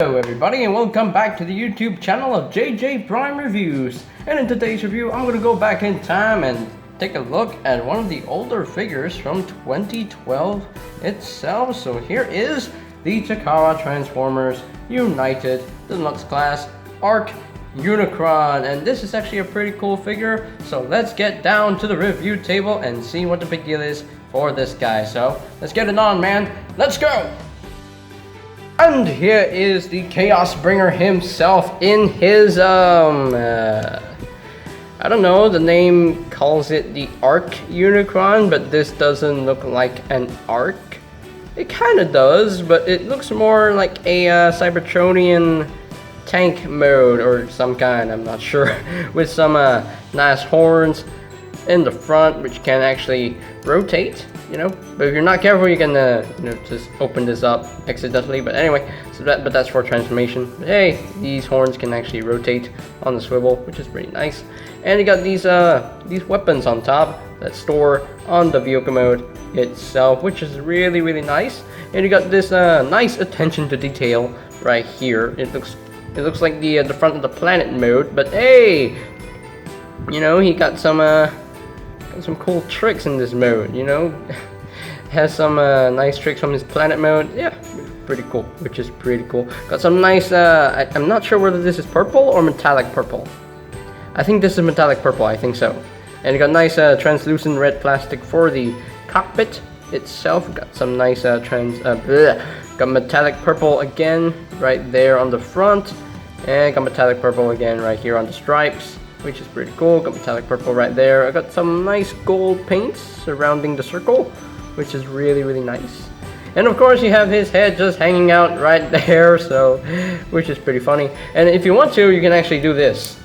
Hello everybody and welcome back to the YouTube channel of JJ Prime Reviews. And in today's review I'm going to go back in time and take a look at one of the older figures from 2012 itself. So here is the Takara Transformers United Deluxe Class ARK Unicron, and this is actually a pretty cool figure. So let's get down to the review table and see what the big deal is for this guy. So let's get it on, man. Let's go! And here is the Chaos Bringer himself in his, I don't know, the name calls it the ARK Unicron, but this doesn't look like an ARK. It kind of does, but it looks more like a Cybertronian tank mode or some kind, I'm not sure, with some nice horns in the front, which can actually rotate, you know. But if you're not careful, you can you know, just open this up accidentally. But anyway, so that's for transformation. But hey, these horns can actually rotate on the swivel, which is pretty nice. And you got these weapons on top that store on the vehicle mode itself, which is really nice. And you got this nice attention to detail right here. It looks like the front of the planet mode, but hey, you know, he got some cool tricks in this mode, you know. Has some nice tricks from his planet mode. Yeah, pretty cool, which is pretty cool. Got some nice, I'm not sure whether this is purple or metallic purple. I think this is metallic purple, I think so. And you got nice translucent red plastic for the cockpit itself. Got some nice got metallic purple again right there on the front. And got metallic purple again right here on the stripes, which is pretty cool. Got metallic purple right there. I got some nice gold paints surrounding the circle, which is really nice. And of course you have his head just hanging out right there, so which is pretty funny. And if you want to, you can actually do this.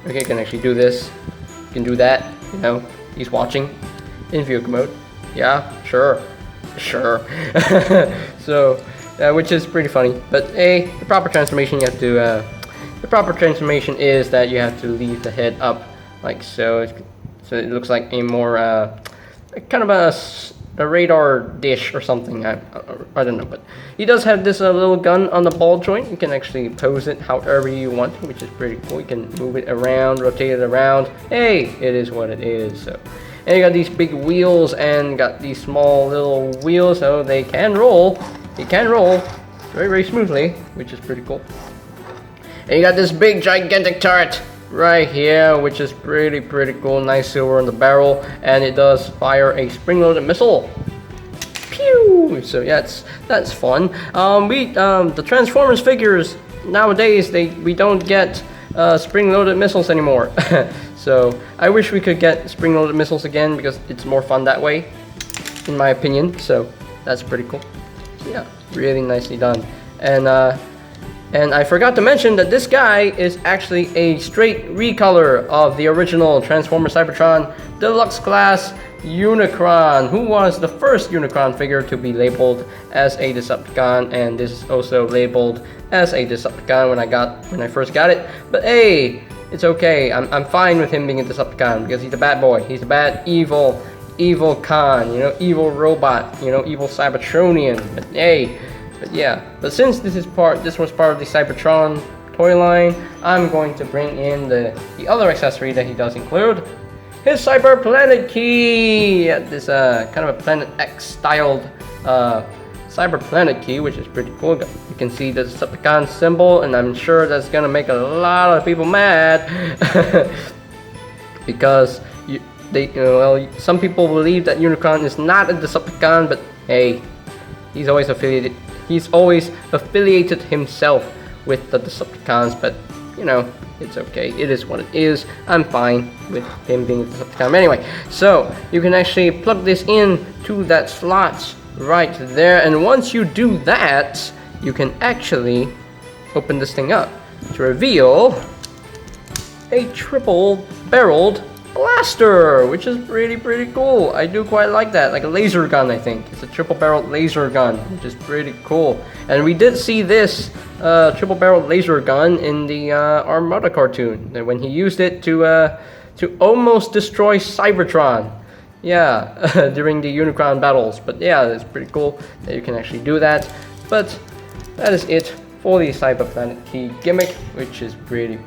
Okay, you can actually do this. You can do that, you know. He's watching in vehicle mode. Yeah, sure. So which is pretty funny. But the proper transformation you have to the proper transformation is that you have to leave the head up like so. So it looks like a more kind of a radar dish or something. I don't know, but he does have this little gun on the ball joint. You can actually pose it however you want, which is pretty cool. You can move it around, rotate it around. Hey, it is what it is. So, and you got these big wheels and got these small little wheels, so they can roll. They can roll very smoothly, which is pretty cool. And you got this big gigantic turret right here, which is pretty cool. Nice silver on the barrel, and it does fire a spring-loaded missile. Pew! So yeah, that's fun. The Transformers figures nowadays, we don't get spring-loaded missiles anymore. So I wish we could get spring-loaded missiles again, because it's more fun that way, in my opinion. So that's pretty cool. So yeah, really nicely done. And I forgot to mention that this guy is actually a straight recolor of the original Transformers Cybertron Deluxe Class Unicron, who was the first Unicron figure to be labeled as a Decepticon, and this is also labeled as a Decepticon when I first got it. But hey, it's okay. I'm fine with him being a Decepticon because he's a bad boy. He's a bad evil con, you know, evil robot, you know, evil Cybertronian. But hey. But yeah, but since this was part of the Cybertron toy line, I'm going to bring in the other accessory that he does include, his Cyber Planet Key. Yeah, this kind of a Planet X styled Cyber Planet Key, which is pretty cool. You can see the Decepticon symbol, and I'm sure that's gonna make a lot of people mad because some people believe that Unicron is not a Decepticon, but hey, he's always affiliated himself with the Decepticons, but you know, it's okay. It is what it is. I'm fine with him being a Decepticon. Anyway, so you can actually plug this in to that slot right there, and once you do that, you can actually open this thing up to reveal a triple-barreled blaster, which is pretty cool. I do quite like that, like a laser gun. I think it's a triple-barreled laser gun, which is pretty cool. And we did see this triple-barreled laser gun in the Armada cartoon, when he used it to almost destroy Cybertron. Yeah, during the Unicron battles. But yeah, it's pretty cool that you can actually do that. But that is it for the Cyberplanet key gimmick, which is pretty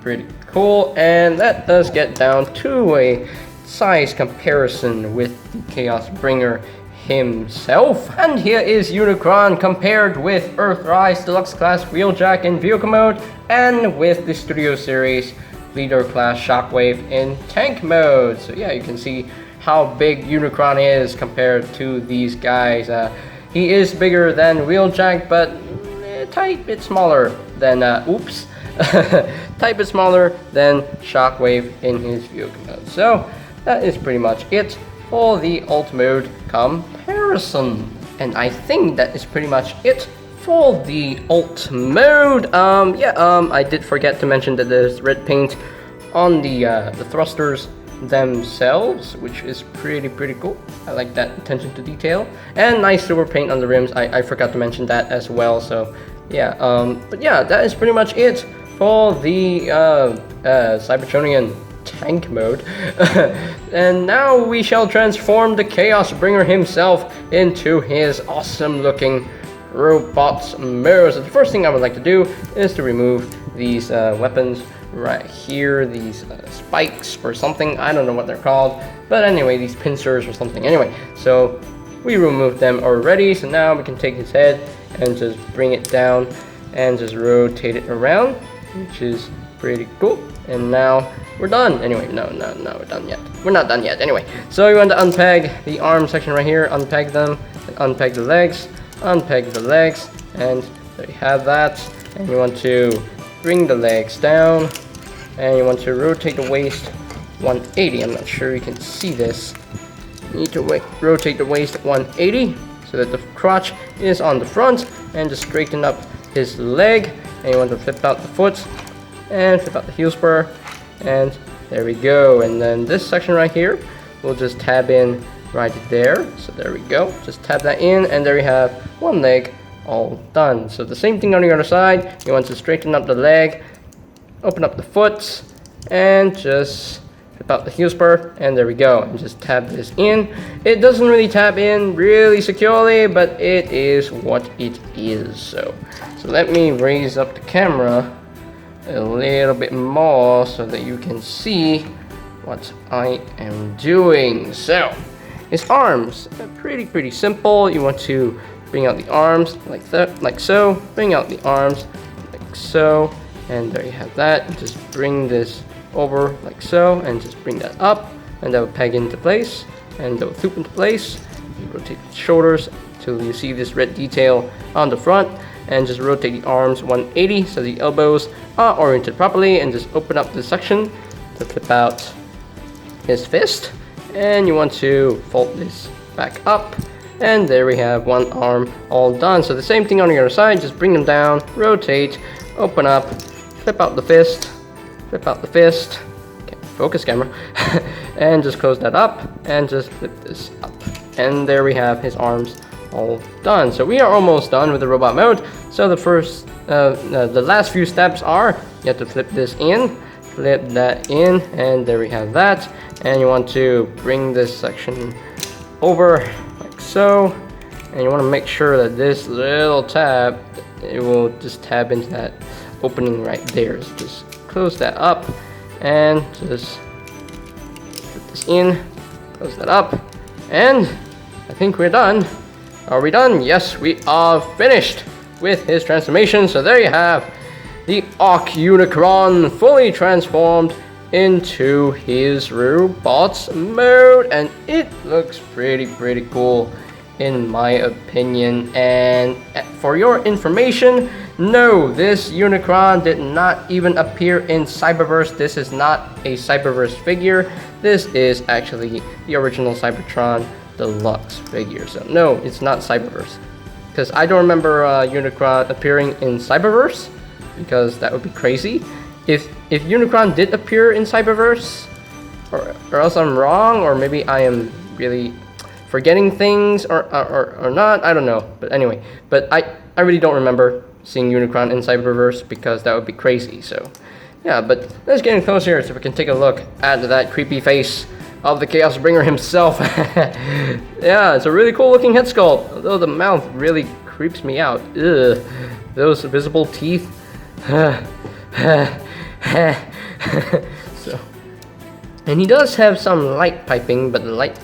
cool. And that does get down to a size comparison with the Chaos Bringer himself. And here is Unicron compared with Earthrise Deluxe Class Wheeljack in Vehicle Mode, and with the Studio Series Leader Class Shockwave in Tank Mode. So yeah, you can see how big Unicron is compared to these guys. He is bigger than Wheeljack, but a tight bit smaller than, tight bit smaller than Shockwave in his Vehicle Mode. So that is pretty much it for the alt mode comparison. And I think that is pretty much it for the alt mode. I did forget to mention that there's red paint on the thrusters themselves, which is pretty cool. I like that attention to detail, and nice silver paint on the rims. I forgot to mention that as well. So yeah, but yeah, that is pretty much it for the Cybertronian tank mode. And now we shall transform the Chaos Bringer himself into his awesome looking robots mode. So the first thing I would like to do is to remove these weapons right here, these spikes or something. I don't know what they're called, but anyway, these pincers or something. Anyway, so we removed them already, so now we can take his head and just bring it down and just rotate it around, which is pretty cool. And now we're done. Anyway, no, we're done yet. We're not done yet. Anyway, so you want to unpeg the arm section right here, unpeg them, and unpeg the legs, unpeg the legs, and there you have that. And you want to bring the legs down, and you want to rotate the waist 180. I'm not sure you can see this. You need to rotate the waist 180 so that the crotch is on the front, and just straighten up his leg. And you want to flip out the foot and flip out the heel spur, and there we go. And then this section right here, we'll just tab in right there. So there we go. Just tab that in, and there you have one leg all done. So the same thing on the other side. You want to straighten up the leg, open up the foot, and just flip out the heel spur, and there we go. And just tab this in. It doesn't really tab in really securely, but it is what it is. So let me raise up the camera a little bit more so that you can see what I am doing. So his arms are pretty simple. You want to bring out the arms like that, like so. Bring out the arms like so, and there you have that. Just bring this over like so, and just bring that up, and that will peg into place, and that will loop into place. You rotate the shoulders till you see this red detail on the front, and just rotate the arms 180 so the elbows are oriented properly, and just open up the section to flip out his fist. And you want to fold this back up, and there we have one arm all done. So the same thing on the other side, just bring them down, rotate, open up, flip out the fist, okay, focus camera, and just close that up, and just flip this up. And there we have his arms all done. So we are almost done with the robot mode. So the last few steps are, you have to flip this in, flip that in, and there we have that. And you want to bring this section over like so, and you want to make sure that this little tab, it will just tab into that opening right there. So just close that up, and just put this in, close that up, and I think we're done. Are we done? Yes, we are finished with his transformation. So there you have the ARK Unicron fully transformed into his robots mode, and it looks pretty cool in my opinion. And for your information, no, this Unicron did not even appear in Cyberverse. This is not a Cyberverse figure. This is actually the original Cybertron Deluxe figure. So no, it's not Cyberverse, because I don't remember Unicron appearing in Cyberverse, because that would be crazy. If Unicron did appear in Cyberverse, or else I'm wrong, or maybe I am really forgetting things, or not, I don't know. But anyway, but I really don't remember seeing Unicron in Cyberverse, because that would be crazy. So yeah, but let's get in closer so we can take a look at that creepy face of the Chaos Bringer himself. Yeah, it's a really cool looking head sculpt, although the mouth really creeps me out. Ugh. those visible teeth. So, and he does have some light piping, but the light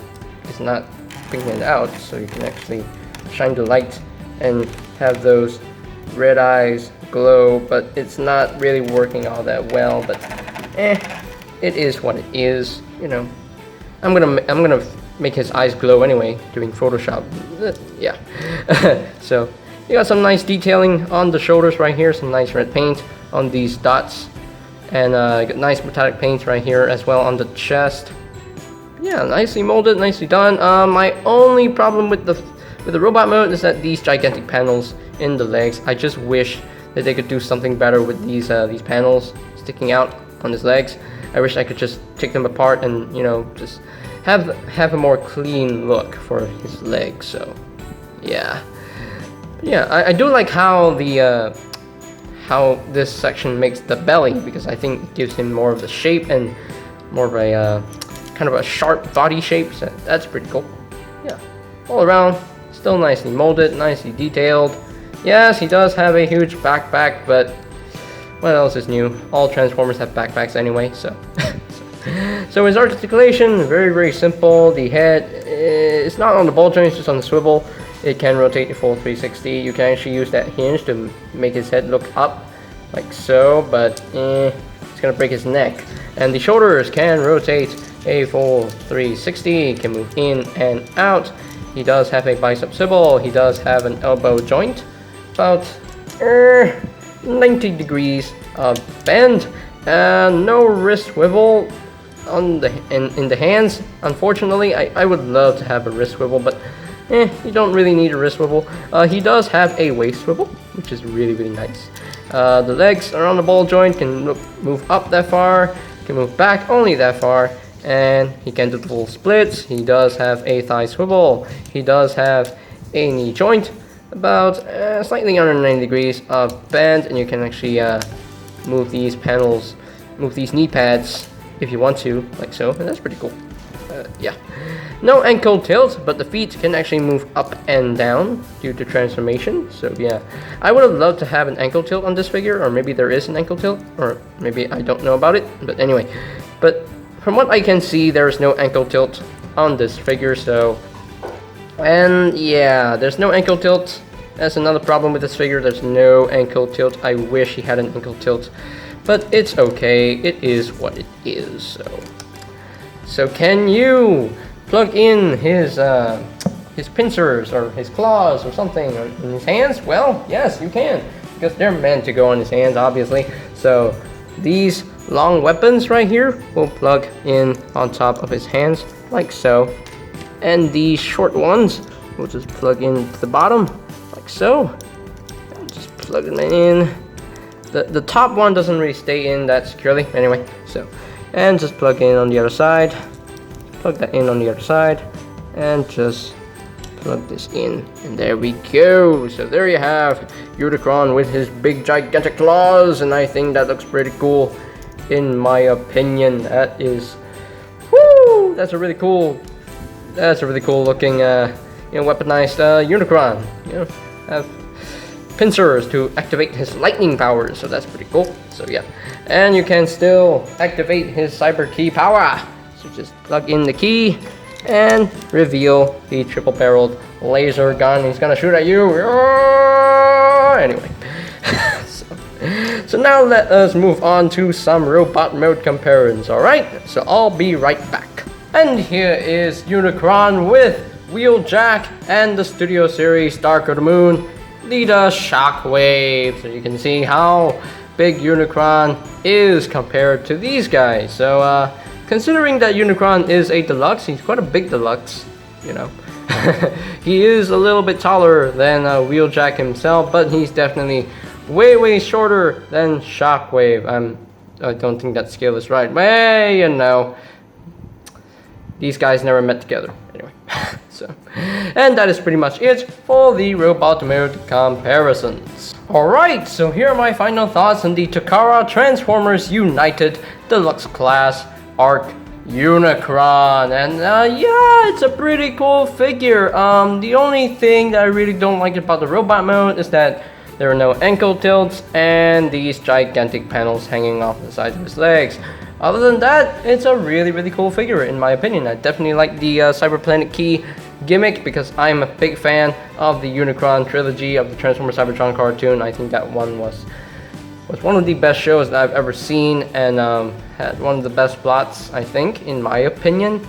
is not bringing it out, so you can actually shine the light and have those red eyes glow, but it's not really working all that well. But it is what it is, you know. I'm gonna make his eyes glow anyway doing Photoshop. Yeah. So you got some nice detailing on the shoulders right here, some nice red paint on these dots, and got nice metallic paint right here as well on the chest. Yeah, nicely molded, nicely done. My only problem with the robot mode is that these gigantic panels in the legs. I just wish that they could do something better with these panels sticking out on his legs. I wish I could just take them apart and, you know, just have a more clean look for his legs. So yeah, I do like how the how this section makes the belly, because I think it gives him more of the shape and more of a kind of a sharp body shape. So that's pretty cool. Yeah, all around still nicely molded, nicely detailed. Yes, he does have a huge backpack, but what else is new? All Transformers have backpacks anyway, so. So his articulation, very simple. The head is not on the ball joint, it's just on the swivel. It can rotate the full 360. You can actually use that hinge to make his head look up, like so, but it's gonna break his neck. And the shoulders can rotate a full 360, can move in and out. He does have a bicep swivel. He does have an elbow joint, about 90 degrees of bend, and no wrist swivel on the in the hands. Unfortunately, I would love to have a wrist swivel, but you don't really need a wrist swivel. He does have a waist swivel, which is really nice. The legs are on the ball joint, can move up that far, can move back only that far, and he can do the full splits. He does have a thigh swivel. He does have a knee joint, about slightly under 90 degrees of bend, and you can actually move these panels, move these knee pads if you want to, like so, and that's pretty cool. Yeah, no ankle tilt, but the feet can actually move up and down due to transformation. So yeah, I would have loved to have an ankle tilt on this figure, or maybe there is an ankle tilt, or maybe I don't know about it, but anyway. But from what I can see, there's no ankle tilt on this figure, so, and yeah, there's no ankle tilt. That's another problem with this figure. There's no ankle tilt. I wish he had an ankle tilt, but it's okay. It is what it is. So can you plug in his pincers or his claws or something in his hands? Well, yes, you can, because they're meant to go on his hands, obviously. So these long weapons right here will plug in on top of his hands, like so. And these short ones will just plug in to the bottom, like so. And just plug them in. The top one doesn't really stay in that securely, anyway. So, and just plug in on the other side. Plug that in on the other side, and just plug this in, and there we go. So there you have Unicron with his big gigantic claws, and I think that looks pretty cool, in my opinion. That is, whoo! That's a really cool looking, weaponized Unicron. You know, have pincers to activate his lightning powers, so that's pretty cool. So yeah, and you can still activate his cyber key power. So just plug in the key and reveal the triple-barreled laser gun. He's gonna shoot at you. Anyway, so now let us move on to some robot mode comparisons. All right, so I'll be right back. And here is Unicron with Wheeljack and the Studio Series Dark of the Moon, the Shockwave. So you can see how big Unicron is compared to these guys. So considering that Unicron is a deluxe, he's quite a big deluxe, you know. He is a little bit taller than Wheeljack himself, but he's definitely way shorter than Shockwave. I don't think that scale is right. Well, you know, these guys never met together. Anyway, so, and that is pretty much it for the robot mode comparisons. Alright, so here are my final thoughts on the Takara Transformers United Deluxe Class ARK Unicron, and yeah, it's a pretty cool figure. The only thing that I really don't like about the robot mode is that There are no ankle tilts and these gigantic panels hanging off the sides of his legs. Other than that, it's a really cool figure in my opinion. I definitely like the Cyberplanet Key gimmick because I'm a big fan of the Unicron trilogy of the Transformers Cybertron cartoon. I think that one was one of the best shows that I've ever seen, and had one of the best plots, I think, in my opinion.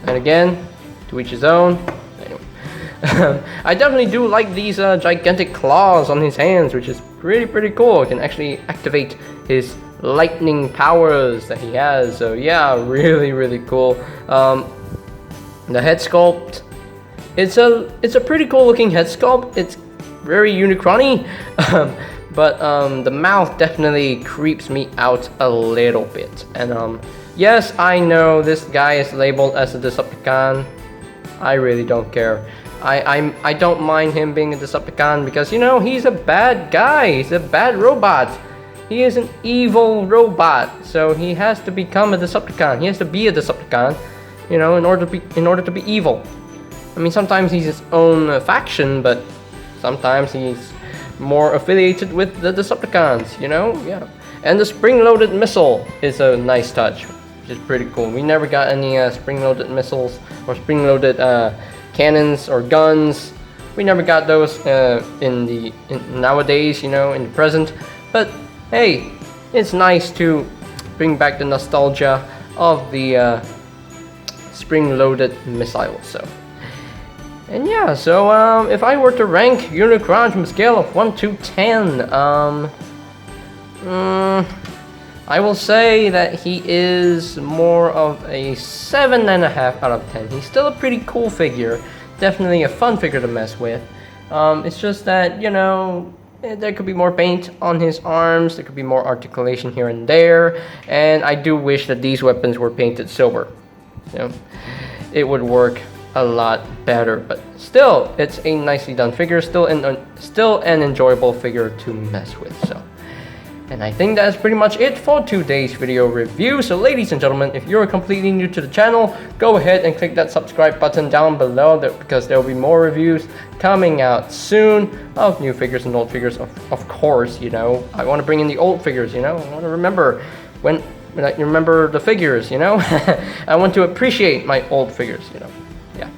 And again, to each his own. Anyway. I definitely do like these gigantic claws on his hands, which is pretty cool. It can actually activate his lightning powers that he has. So yeah, really cool. The head sculpt, it's a pretty cool looking head sculpt. It's very Unicron-y, but the mouth definitely creeps me out a little bit. And yes, I know this guy is labeled as a Decepticon. I really don't care. I don't mind him being a Decepticon because, you know, he's a bad guy. He's a bad robot. He is an evil robot, so he has to become a Decepticon. He has to be a Decepticon, you know, in order to be evil. I mean, sometimes he's his own faction, but sometimes he's more affiliated with the Decepticons, you know? Yeah. And the spring-loaded missile is a nice touch, which is pretty cool. We never got any spring-loaded missiles or spring-loaded cannons or guns. We never got those in nowadays, you know, in the present. But hey, it's nice to bring back the nostalgia of the spring-loaded missile. So, and yeah, so if I were to rank Unicron from a scale of 1 to 10, I will say that he is more of a 7.5 out of 10. He's still a pretty cool figure, definitely a fun figure to mess with. It's just that, you know, there could be more paint on his arms, there could be more articulation here and there, and I do wish that these weapons were painted silver. You know, it would work a lot better, but still, it's a nicely done figure, still an enjoyable figure to mess with. So, and I think that's pretty much it for today's video review. So ladies and gentlemen, if you're completely new to the channel, go ahead and click that subscribe button down below because there will be more reviews coming out soon of new figures and old figures. Of course, you know, I want to bring in the old figures, you know, I want to remember when I remember the figures, you know. I want to appreciate my old figures, you know. Yeah.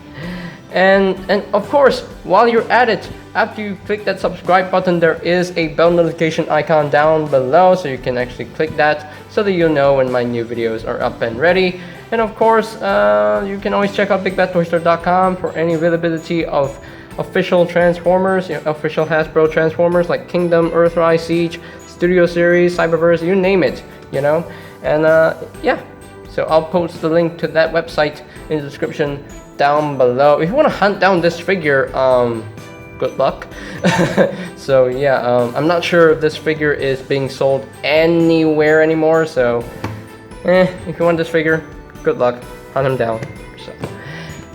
And of course, while you're at it, after you click that subscribe button, there is a bell notification icon down below, so you can actually click that so that you'll know when my new videos are up and ready. And of course, you can always check out BigBadToyStore.com for any availability of official Transformers, you know, official Hasbro Transformers like Kingdom, Earthrise, Siege, Studio Series, Cyberverse, you name it, you know. And yeah, so I'll post the link to that website in the description down below. If you want to hunt down this figure, good luck. So yeah, I'm not sure if this figure is being sold anywhere anymore, so if you want this figure, good luck, hunt him down. So,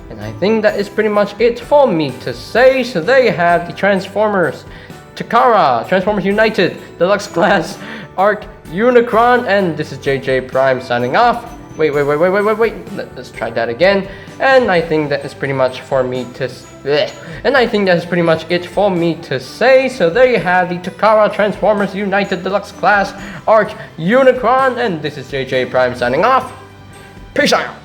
and I think that is pretty much it for me to say. So there you have the Transformers Takara, Transformers United, Deluxe Class ARK Unicron, and this is JJ Prime signing off. Wait, let's try that again. And I think that is pretty much for me to and I think that is pretty much it for me to say. So there you have the Takara Transformers United Deluxe Class ARK Unicron, and this is JJ Prime signing off. Peace out.